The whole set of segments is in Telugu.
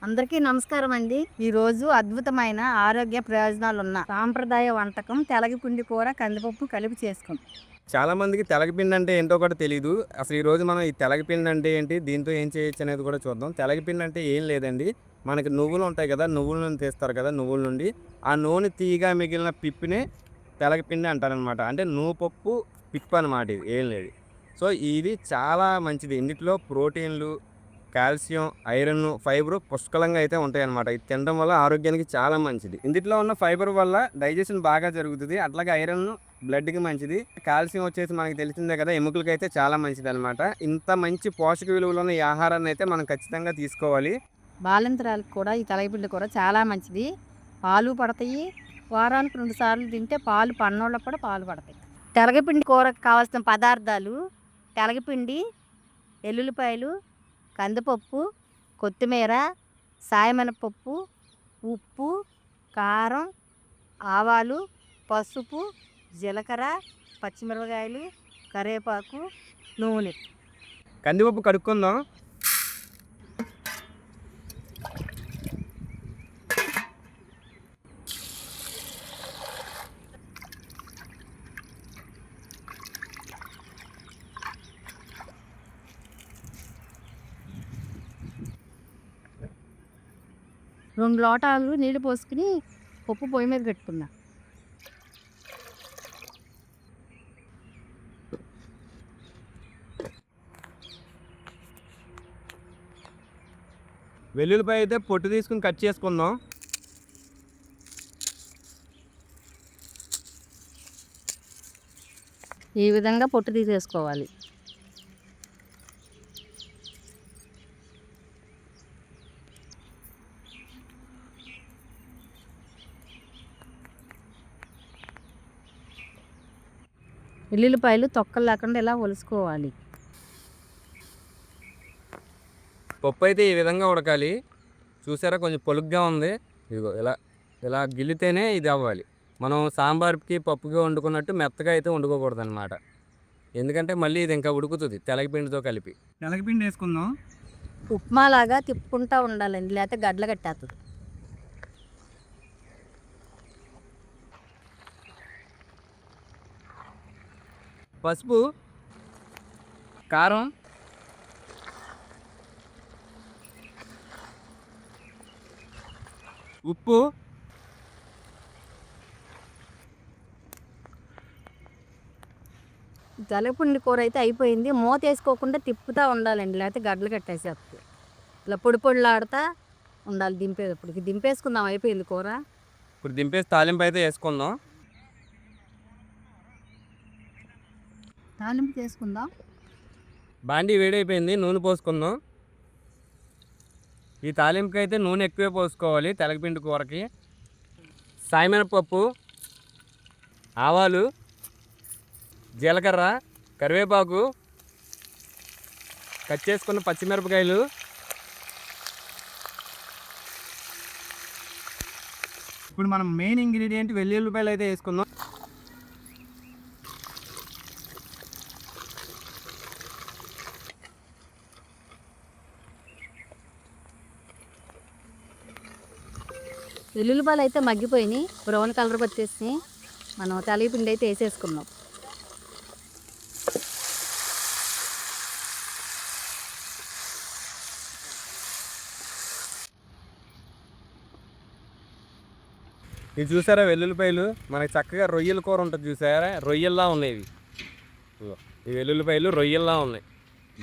అందరికీ నమస్కారం అండి. ఈరోజు అద్భుతమైన ఆరోగ్య ప్రయోజనాలున్న సాంప్రదాయ వంటకం తెలగపిండి కూర, కందిపప్పు కలిపి చేసుకుందాం. చాలా మందికి తెలగపిండి అంటే ఏంటో కూడా తెలీదు. అసలు ఈరోజు మనం ఈ తెలగపిండి అంటే ఏంటి? దీంతో ఏం చేయొచ్చు అనేది కూడా చూద్దాం. తెలగపిండి అంటే ఏం లేదండి. మనకి నువ్వులు ఉంటాయి కదా! నువ్వుల నుండి తీస్తారు కదా! నువ్వుల నుండి. ఆ నూనె తీయగా మిగిలిన పిప్పినే తెలగపిండి అంటారనమాట. అంటే నూపప్పు పిప్పు అనమాట ఇది. ఏం లేదు. సో, ఇది చాలా మంచిది. ఇందులో ప్రోటీన్‌లు, కాల్షియం, ఐరన్, ఫైబర్ పుష్కలంగా అయితే ఉంటాయన్నమాట. ఇది తినడం వల్ల ఆరోగ్యానికి చాలా మంచిది. ఇందులో ఉన్న ఫైబర్ వల్ల డైజెషన్ బాగా జరుగుతుంది. అట్లాగే ఐరన్ బ్లడ్‌కి మంచిది. కాల్షియం వచ్చేసి మనకు తెలిసిందే కదా! ఎముకలకైతే చాలా మంచిదన్నమాట. ఇంత మంచి పోషక విలువలు ఉన్న ఈ ఆహారాన్ని అయితే మనం ఖచ్చితంగా తీసుకోవాలి. బాలింతరాలకు కూడా ఈ తెలగపిండి కూర చాలా మంచిది. పాలు పడతాయి. వారానికి 2 సార్లు తింటే పాలు పడనోళ్ళకి కూడా పాలు పడతాయి. తెలగపిండి కూరకు కావాల్సిన పదార్థాలు: తెలగపిండి, ఎల్లుల్లిపాయలు, కందిపప్పు, కొత్తిమీర, సాయమినపప్పు, ఉప్పు, కారం, ఆవాలు, పసుపు, జీలకర్ర, పచ్చిమిరపకాయలు, కరివేపాకు, నూనె. కందిపప్పు కడుక్కుందాం. రెండు లోటాలు నీళ్ళు పోసుకుని పప్పు పొయ్యి మీద పెట్టుకున్నా. వెల్లుల్లిపాయ అయితే పొట్టు తీసుకొని కట్ చేసుకుందాం. ఈ విధంగా పొట్టు తీసేసుకోవాలి. ఎల్లుల్లిపాయలు తొక్కలు లేకుండా ఇలా ఒలుసుకోవాలి. పప్పు అయితే ఈ విధంగా ఉడకాలి. చూసారా కొంచెం పొలుగ్గా ఉంది. ఇదిగో ఇలా ఇలా గిల్లితేనే ఇది అవ్వాలి. మనం సాంబార్కి పప్పుకి వండుకున్నట్టు మెత్తగా అయితే వండుకోకూడదు అనమాట. ఎందుకంటే మళ్ళీ ఇది ఇంకా ఉడుకుతుంది తెలగపిండితో కలిపి. తెలగపిండి వేసుకుందాం. ఉప్మాలాగా తిప్పుకుంటూ ఉండాలండి, లేకపోతే గడ్డలు కట్టేస్తుంది. పసుపు, కారం, ఉప్పు, తెలగపిండి కూర అయితే అయిపోయింది. మూత వేసుకోకుండా తిప్పుతూ ఉండాలండి, లేకపోతే గడ్డలు కట్టేసేస్తుంది. ఇలా పొడి పొడిలాడుతూ ఉండాలి దింపేటప్పటికి. దింపేసుకుందాం, అయిపోయింది కూర. ఇప్పుడు దింపేసి తాలింపు అయితే వేసుకుందాం. తాలింపు చేసుకుందాం. బాండీ వేడైపోయింది. నూనె పోసుకుందాం. ఈ తాలింపుకి అయితే నూనె ఎక్కువే పోసుకోవాలి తెలగపిండి కూరకి. సాయమినపప్పు, ఆవాలు, జీలకర్ర, కరివేపాకు, కట్ చేసుకున్న పచ్చిమిరపకాయలు, ఇప్పుడు మనం మెయిన్ ఇంగ్రీడియంట్ వెల్లుల్లిపాయలు అయితే వేసుకుందాం. వెల్లుల్లిపాయలు అయితే మగ్గిపోయినాయి, బ్రౌన్ కలర్ వచ్చేసి. మనం తెలగపిండి అయితే వేసేసుకుందాం. ఇది చూసారా వెల్లుల్లిపాయలు మనకి చక్కగా రొయ్యల కూర ఉంటుంది చూసారా, రొయ్యల్లా ఉన్నాయి ఇవి. ఇదిగో, ఈ వెల్లుల్లిపాయలు రొయ్యల్లా ఉన్నాయి.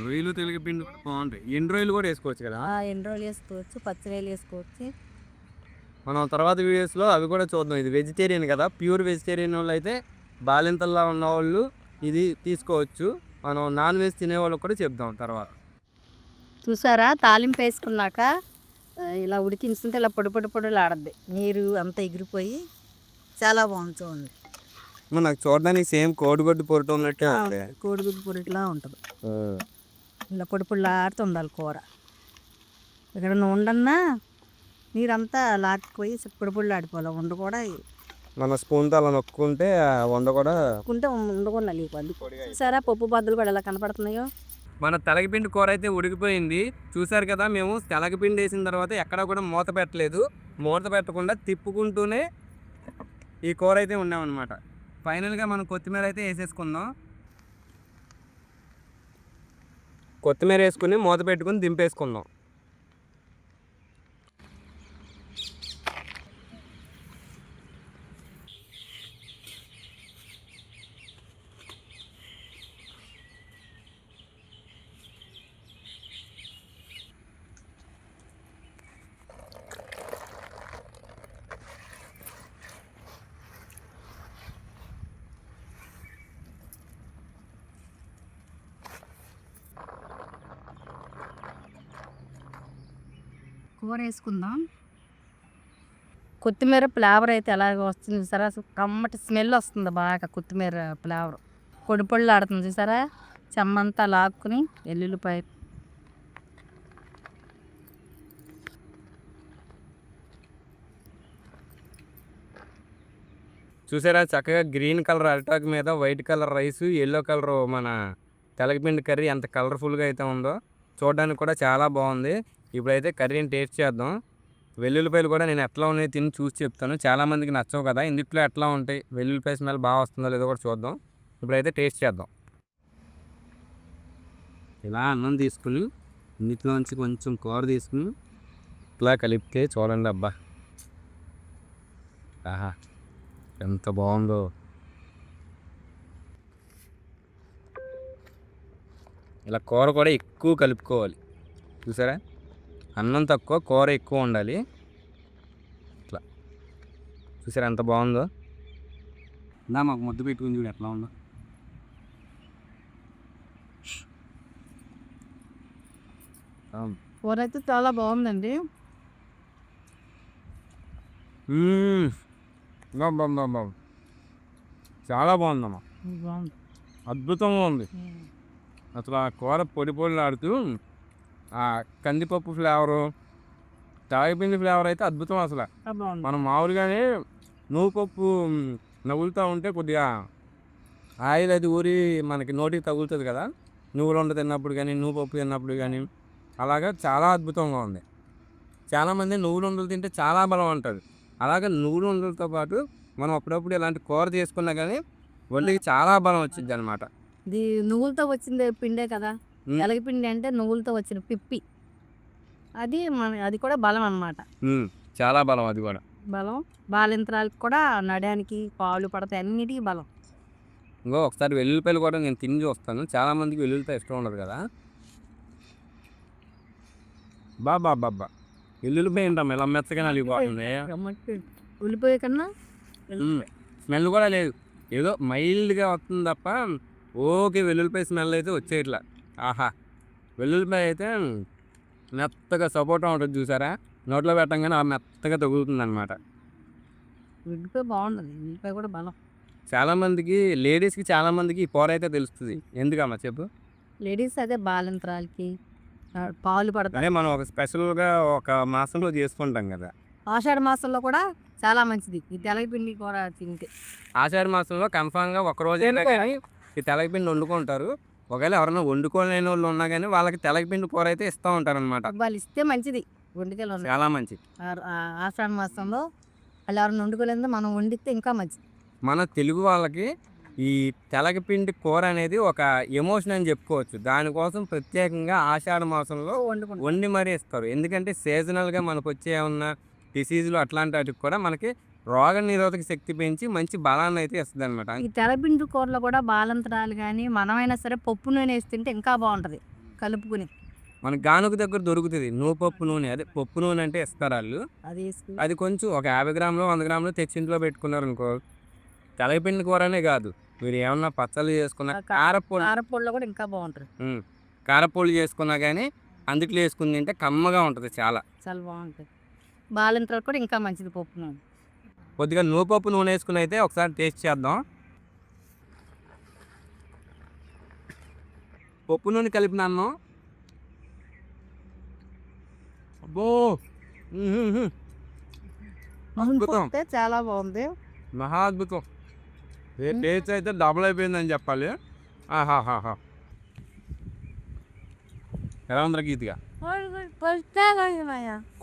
రొయ్యలు తెలగపిండి కూడా బాగుంటాయి. ఎండు రొయ్యలు కూడా వేసుకోవచ్చు కదా. ఎండు రోజులు వేసుకోవచ్చు, పచ్చివేలు వేసుకోవచ్చు. మనం తర్వాత వీడియోస్లో అవి కూడా చూద్దాం. ఇది వెజిటేరియన్ కదా, ప్యూర్ వెజిటేరియన్ వాళ్ళు అయితే బాలింతల్లా ఉన్న వాళ్ళు ఇది తీసుకోవచ్చు. మనం నాన్ వెజ్ తినేవాళ్ళకి కూడా చెప్దాం తర్వాత. చూసారా, తాలింపు వేసుకున్నాక ఇలా ఉడికించుకుంటే ఇలా పొడి పొడి పొడిలు ఆడద్ది, నీరు అంతా ఎగిరిపోయి చాలా బాగుంది. చూడండి, నాకు చూడడానికి సేమ్ కోడిగుడ్డు పొరటు ఉన్నట్టే ఉంది. కోడిగుడ్డు పొడిలా ఉంటుంది. ఇలా పొడి పొడిలా ఆడుతూ ఉండాలి కూర. ఇక్కడ ఉండన్నా నీరంతా లాక్కుపోయి పొడి పొడిలు ఆడిపోవాలి. ఉండ కూడా మన స్పూన్తో అలా నొక్కుంటే వంద కూడా ఉంటే ఉండకుండా లేకపోద్ది. సరే, పప్పు బద్దలు కూడా ఎలా కనపడుతున్నాయో. మన తెలగపిండి కూర అయితే ఉడికిపోయింది. చూసారు కదా, మేము తెలగపిండి వేసిన తర్వాత ఎక్కడా కూడా మూత పెట్టలేదు. మూత పెట్టకుండా తిప్పుకుంటూనే ఈ కూర అయితే ఉన్నామన్నమాట. ఫైనల్గా మనం కొత్తిమీర అయితే వేసేసుకుందాం. కొత్తిమీర వేసుకుని మూత పెట్టుకుని దింపేసుకుందాం. కూర వేసుకుందాం. కొత్తిమీర ఫ్లేవర్ అయితే ఎలాగ వస్తుంది చూసారా, అసలు కమ్మటి స్మెల్ వస్తుంది బాగా. కొత్తిమీర ఫ్లేవర్ పొడి పొడిలు ఆడుతుంది చూసారా, చెమ్మంతా లాక్కుని వెల్లుల్లిపాయ చూసారా, చక్కగా గ్రీన్ కలర్ అరిటాకు మీద white colour rice, yellow colour మన తెలగపిండి కర్రీ ఎంత కలర్ఫుల్గా అయితే ఉందో చూడడానికి కూడా చాలా బాగుంది. ఇప్పుడైతే కర్రీని టేస్ట్ చేద్దాం. వెల్లుల్లిపాయలు కూడా నేను ఎట్లా ఉన్నాయి తిని చూసి చెప్తాను. చాలామందికి నచ్చవు కదా, ఇందులో ఎట్లా ఉంటాయి, వెల్లుల్లిపాయ స్మెల్ బాగా వస్తుందో లేదో కూడా చూద్దాం. ఇప్పుడైతే టేస్ట్ చేద్దాం. ఇలా అన్నం తీసుకుని ఇందులోంచి కొంచెం కూర తీసుకుని ఇట్లా కలిపితే చూడండి, అబ్బా ఆహా ఎంత బాగుందో. ఇలా కూర కూడా ఎక్కువ కలుపుకోవాలి. చూసారా, అన్నం తక్కువ కూర ఎక్కువ ఉండాలి. ఇట్లా చూసారా ఎంత బాగుందో. నా మాకు ముద్దు పెట్టుకుని చూడు ఎట్లా ఉందో. కూర అయితే చాలా బాగుందండి. చాలా బాగుందమ్మా, బాగుంది, అద్భుతంగా ఉంది. అసలు ఆ కూర పొడి పొడిలాడుతూ ఆ కందిపప్పు ఫ్లేవరు, తెలగపిండి ఫ్లేవర్ అయితే అద్భుతం. అసలు బాగుంది. మనం మామూలుగానే నువ్వుపప్పు నవ్వులుతూ ఉంటే కొద్దిగా ఆయిల్ అది ఊరి మనకి నోటికి తగులుతుంది కదా, నువ్వులు ఉండ తిన్నప్పుడు కానీ నువ్వుపప్పు తిన్నప్పుడు కానీ. అలాగా చాలా అద్భుతంగా ఉంది. చాలామంది నువ్వులు ఉండలు తింటే చాలా బలం ఉంటుంది. అలాగే నువ్వులు ఉండలతో పాటు మనం అప్పుడప్పుడు ఇలాంటి కూర చేసుకున్నా కానీ ఒంటికి చాలా బలం వచ్చింది అనమాట. ఇది నువ్వులతో వచ్చింది పిండే కదా, తెలగపిండి అంటే నువ్వులతో వచ్చిన పిప్పి, అది అది కూడా బలం అన్నమాట. చాలా బలం అది కూడా. బలం బాలింత్రాలకు కూడా, నడానికి పాలు పడతాయి, అన్నిటికీ బలం. ఇంకో ఒకసారి వెల్లుల్లిపాయలు కూడా నేను తిని చూస్తాను. చాలామందికి వెల్లుల్లిపాయ ఇష్టం ఉండదు కదా. బాబా వెల్లుల్లిపాయ ఏంటమ్మా ఇలా మెత్తగా నలిగిపోతుంది. ఉల్లిపాయ కన్నా స్మెల్ కూడా లేదు, ఏదో మైల్డ్గా వస్తుంది తప్ప ఓకే వెల్లుల్లిపాయ స్మెల్ అయితే వచ్చేట్లా. ఆహా, వెల్లుల్లిపాయ అయితే మెత్తగా సపోటా ఉంటుంది చూసారా, నోట్లో పెట్టంగానే ఆ మెత్తగా తగులుతుంది అనమాట. ఉల్లిపాయ బాగుంటుంది, ఉల్లిపాయ కూడా బలం. చాలామందికి లేడీస్కి చాలామందికి ఈ కూర అయితే తెలుస్తుంది. ఎందుకమ్మా చెప్పు. లేడీస్ అదే బాలింత్రాలకి పాలు పడతాయి. అదే మనం ఒక స్పెషల్గా ఒక మాసంలో చేసుకుంటాం కదా, ఆషాఢ మాసంలో కూడా చాలా మంచిది ఈ తెలగపిండి కూర తింటే. ఆషాఢ మాసంలో కన్ఫామ్గా ఒకరోజైనా కానీ ఈ తెలగపిండి వండుకుంటారు. ఒకవేళ ఎవరైనా వండుకోలేని వాళ్ళు ఉన్నా కానీ వాళ్ళకి తెలగపిండి కూర అయితే ఇస్తూ ఉంటారు అనమాట. వాళ్ళు ఇస్తే మంచిది, వండుకెళ్ళి చాలా మంచిది. ఆషాఢ మాసంలో వాళ్ళు ఎవరైనా వండుకోలేదు మనం వండితే ఇంకా మంచిది. మన తెలుగు వాళ్ళకి ఈ తెలగపిండి కూర అనేది ఒక ఎమోషన్ అని చెప్పుకోవచ్చు. దానికోసం ప్రత్యేకంగా ఆషాఢ మాసంలో వండి మరీ ఇస్తారు. ఎందుకంటే సీజనల్గా మనకు వచ్చే ఏమన్నా డిసీజులు అట్లాంటి వాటికి కూడా మనకి రోగ నిరోధక శక్తి పెంచి మంచి బలాన్ని అయితే ఇస్తుంది అనమాట. ఈ తెలగపిండి కూరలో కూడా బాలంతరాలు కానీ మనమైనా సరే పప్పు నూనె వేసి తింటే ఇంకా బాగుంటుంది కలుపుకుని. మనకి గానుక దగ్గర దొరుకుతుంది నువ్వుపప్పు నూనె, అదే పప్పు నూనె అంటే ఇస్తారు వాళ్ళు. అది కొంచెం ఒక 50 గ్రాములు 100 గ్రాములు తెచ్చి ఇంట్లో పెట్టుకున్నారు అనుకో, తెలగపిండి కూరనే కాదు మీరు ఏమన్నా పచ్చళ్ళు చేసుకున్నా, కారపొడిలో కూడా ఇంకా బాగుంటుంది. కారపొడి చేసుకున్నా కానీ అందుట్లో వేసుకుని తింటే కమ్మగా ఉంటుంది, చాలా చాలా బాగుంటుంది. బాలంతరాలు కూడా ఇంకా మంచిది పప్పు నూనె. కొద్దిగా నువ్వుపప్పు నూనె వేసుకుని అయితే ఒకసారి టేస్ట్ చేద్దాం. పప్పు నూనె కలిపినాను. అబ్బో అద్భుతం, చాలా బాగుంది, మహా అద్భుతం. టేస్ట్ అయితే డబుల్ అయిపోయిందని చెప్పాలి. ఆహాహాహా, ఎలా ఉందా గీతిగా?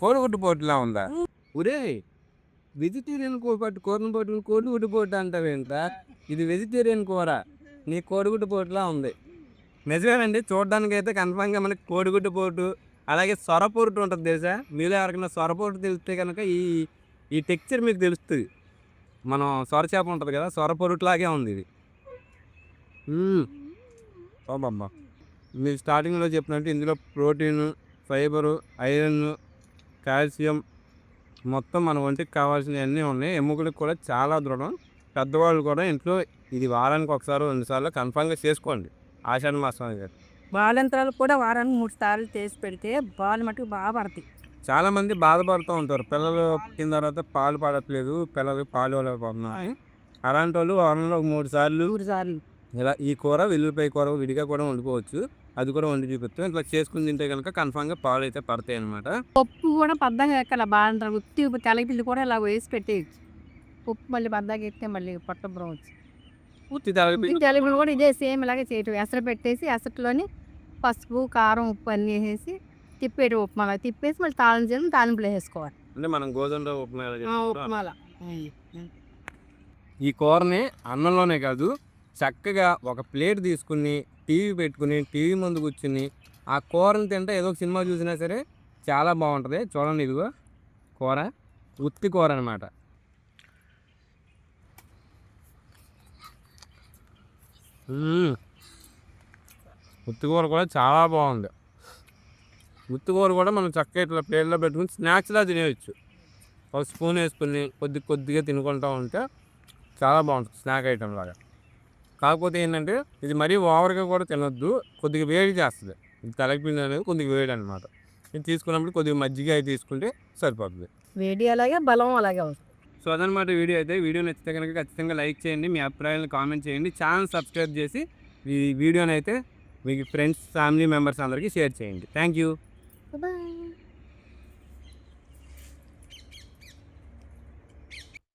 కోడిగుడ్డు పోటులా ఉందా? ఒరే వెజిటేరియన్ కూరను పట్టుకుని కోడిగుడ్డు పోటు అంటావేంట? ఇది వెజిటేరియన్ కూర, నీ కోడిగుడ్డు పోటులా ఉంది. నిజమేనండి, చూడడానికి అయితే కన్ఫామ్గా మనకి కోడిగుడ్డు పోటు, అలాగే సొరపోటు ఉంటుంది తెలుసా? మీలో ఎవరికైనా సొరపోటు తెలిస్తే కనుక ఈ ఈ టెక్చర్ మీకు తెలుస్తుంది. మనం సొర చేప ఉంటుంది కదా, సొరపొరుట్లాగే ఉంది ఇది. బాబా, మీరు స్టార్టింగ్లో చెప్పినట్టు ఇందులో ప్రోటీన్, ఫైబరు, ఐరన్, కాల్షియం మొత్తం మన ఒంటికి కావాల్సినవన్నీ ఉన్నాయి. ఎముకలకు కూడా చాలా దృఢం. పెద్దవాళ్ళు కూడా ఇంట్లో ఇది వారానికి ఒకసారి 2 సార్లు కన్ఫామ్గా చేసుకోండి. ఆషాఢ మాసం గారు బాలంతరాలు కూడా వారానికి 3 సార్లు చేసి పెడితే బాలు మటుకు బాగా పడతాయి. చాలామంది బాధపడుతూ ఉంటారు, పిల్లలు పుట్టిన తర్వాత పాలు పడట్లేదు, పిల్లలు పాలు ఇవ్వలేకపోతున్నారు. అలాంటి వాళ్ళు వారంలో 3 సార్లు 3 సార్లు ఇలా ఈ కూర వెల్లుల్లిపాయ కూర విడిగా కూడా వండుకోవచ్చు. అది కూడా వండి చూపిస్తాం. ఇట్లా చేసుకుని తింటే కనుక కన్ఫామ్గా పాలు అయితే పడతాయి అనమాట. పప్పు కూడా పద్దాగా ఎక్కాల బాలంతరాలు ఉత్తి తెలగపిల్లి కూడా ఇలా వేసి పెట్టేయచ్చు. ఉప్పు మళ్ళీ పద్దాగా ఎక్కితే మళ్ళీ పొట్టబ్రం వచ్చి పూర్తి తెలగపిండి తెలగపిల్లి కూడా ఇదే సేమ్ ఇలాగే చేయటం. ఎసరు పెట్టేసి ఎసరులోని పసుపు, కారం, ఉప్పు అన్నీ వేసి తిప్పేటి ఉప్మాలా తిప్పేసి మళ్ళీ తాలింపులో వేసుకోవాలి. అంటే మనం గోధుమ ఉప్మా ఎలా చేస్తామో ఉప్మాలా ఈ కూరని అన్నంలోనే కాదు, చక్కగా ఒక ప్లేట్ తీసుకుని టీవీ పెట్టుకుని టీవీ ముందు కూర్చుని ఆ కూరని తింటే ఏదో ఒక సినిమా చూసినా సరే చాలా బాగుంటుంది. చూడండి, ఇదిగో కూర, ఉత్తి కూర అనమాట. ఉత్తి కూర కూడా చాలా బాగుంది. ఉత్తి కూర కూడా మనం చక్కగా ఇట్లా ప్లేట్లో పెట్టుకుని స్నాక్స్లా తినేయచ్చు. ఒక స్పూన్ వేసుకుని కొద్దిగా తినుకుంటూ ఉంటే చాలా బాగుంటుంది, స్నాక్ ఐటెం లాగా. కాకపోతే ఏంటంటే ఇది మరీ ఓవర్గా కూడా తినొద్దు, కొద్దిగా వేడి చేస్తుంది. ఇది తెలగపిండి అనేది కొద్దిగా వేడి అనమాట. ఇది తీసుకున్నప్పుడు కొద్దిగా మజ్జిగ అయితే తీసుకుంటే సరిపోతుంది. వేడి అలాగే బలం అలాగే అవుతుంది. సో అదనమాట వీడియో అయితే. వీడియో నచ్చితే కనుక ఖచ్చితంగా లైక్ చేయండి, మీ అభిప్రాయాలను కామెంట్ చేయండి, ఛానల్ సబ్స్క్రైబ్ చేసి ఈ వీడియోని అయితే మీ ఫ్రెండ్స్, ఫ్యామిలీ మెంబర్స్ అందరికీ షేర్ చేయండి. Thank you. బాయ్.